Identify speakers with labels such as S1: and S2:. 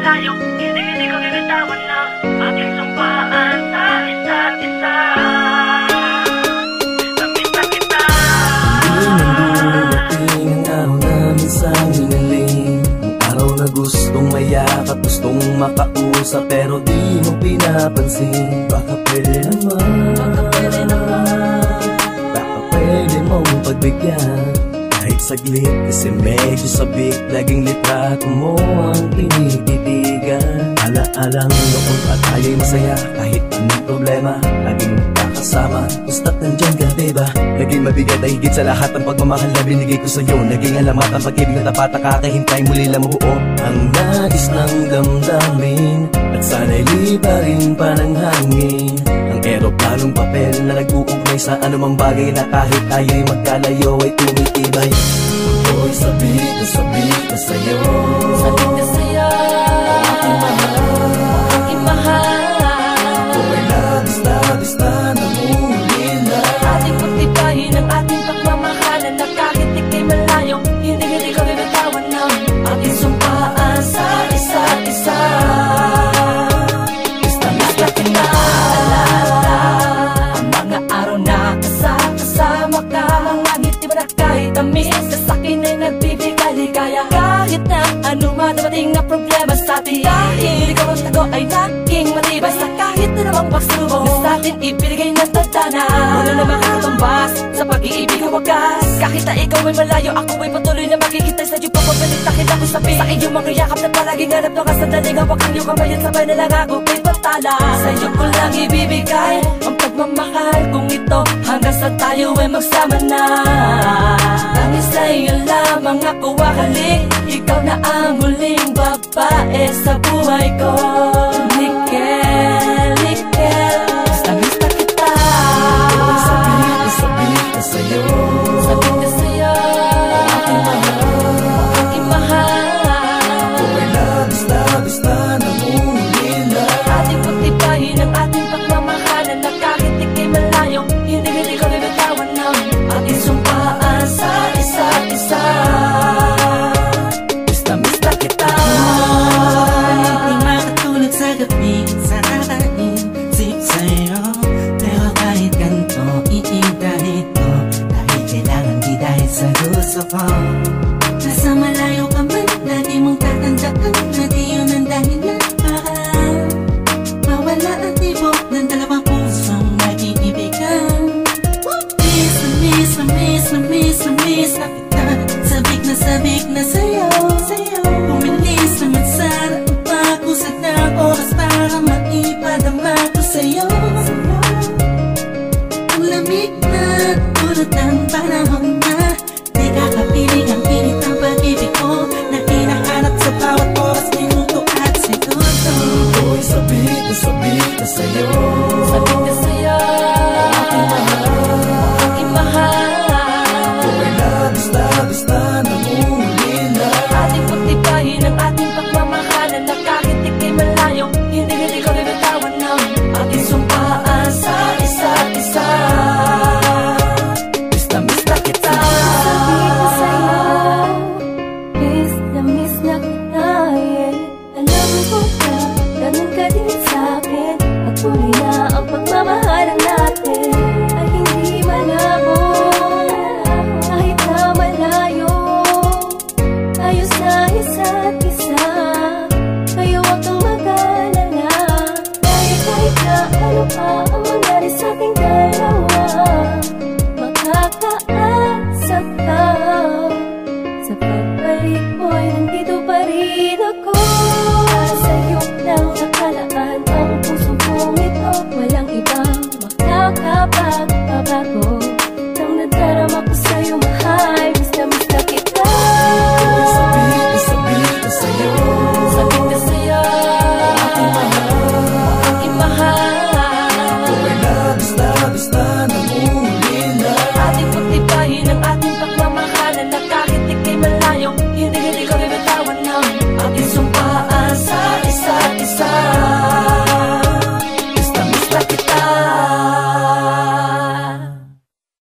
S1: malayo, hindi ko binitawan ng aking sumpaan sa isa't isa. Tamis na kita.
S2: Hindi nang dumating ang araw na minsan hinaling, ang araw na gustong mayakap, gustong makausap, pero di mo pinapansin. Baka pwede mong pagbigyan kahit saglit, kasi medyo sabik. Laging litrato mo ang tinititigan. Ala-alang noon at tayo'y masaya, kahit anong problema laging kakasama. Basta't nandyan ka, diba? Naging mabigat ay higit sa lahat ang pagmamahal na binigay ko sa'yo. Naging alamat ang pag-ibig na tapat na kakahintay muli lang mabuo ang nais ng damdamin, at sana'y libarin pa ng hangin ang eroplanong papel na nag-uugnay sa anumang bagay na kahit tayo'y magkalayo ay tumitibay. Ako'y sabik na sa'yo,
S3: sabik na sa'yo,
S2: aking
S3: mahal.
S2: Ako'y labis na namumulila.
S3: Ating pagtibayin ang ating pagmamahalan, na kahit ika'y malayo, hindi ko binitawan ng ating sumpaan sa isa't isa. Basta kita. Ang mga araw na kasama ka, mga ngiti mo na kahit tamis, na sa'kin ay nagbibigay ligaya. Kahit na anuman dumating na problema sa atin, dahil ikaw ang tago ay naging matibay. Sa kahit na namang pagsubok na sa'tin ibinigay ng tadhana, wala na makakatumbas sa pag-iibig ang wagas. Kahit na ikaw ay malayo, ako ay patuloy na makikitay sa iyo. Papapalit takit ako sabi sa iyong mga yakap na palaging hanap ng kasandaling hawak ang iyong kamay, at sabay na lang ako kay pantala. Sa iyo ko lang ibibigay ang pagmamahal kong ito, hanggang sa tayo ay magsama na. Langis sa iyo lamang ako ahalik, ikaw na ang huling babae sa buhay ko. Nickel, tamis na kita.
S2: Sabik na sa'yo,
S3: sabik na sa'yo, aking mahal.
S2: ako'y labis na namumulila.
S3: Ating pagtibayin ang ating pagmamahalan, na kahit ika'y malayo, hindi ko binitawan ng ating sumpaan sa isa't isa. Tamis na kita.
S4: Di makatulog sa gabi, sa kakaisip sa'yo, pero kahit ganito, iingahin ko, dahil kailangan di dahil sa gusto ko. Nasa malayo ka man, lagi mong tatandaan na di yun ang dahilan para mawala ang tibok ng dalawang pusong nag-iibigan. Miss na kita, sabik na sa'yo. Bumilis naman sana ang pag-usad ng oras para maipadama ko sa'yo. Ang lamig na tulad ng panahon na di kakapiling ang init ng pag-ibig ko, na hinahanap sa bawat oras, minuto at segundo.
S2: Ako'y sabik na sa'yo,
S3: Sabik na sa'yo, aking mahal.
S2: ako'y labis na namumulila.
S3: Ating pagtibayin ang ating pagmamahalan, na kahit ika'y malayo, hindi ko binitawan ng ating sumpaan sa isa't isa. Tamis na kita. Sabik na sa'yo, miss na kita, yeah. Alam ko na, ganun ka din sa'kin, at tuloy na ang pagmamahalan natin ay hindi malabo. Kahit na malayo, tayo sa isa't isa. Kaya huwag kang mag-alala, dahil kahit na ano pa ang mangyari sa ating dalawa, makakaasa ka. Sa pagbalik mo'y nandito pa rin ako. Para sa'yo lang nakalaan ang puso kong ito, walang ibang makakapagpabago nang nadarama ko sa'yo, mahal. Miss na kita.
S2: Sabik na sa'yo,
S3: Sabik na sa'yo, aking mahal.
S2: ako'y labis na namumulila.
S3: Ating pagtibayin ang ating pagmamahalan, na kahit ika'y malayo, hindi ko binitawan ng ating sumpaan sa isa't isa.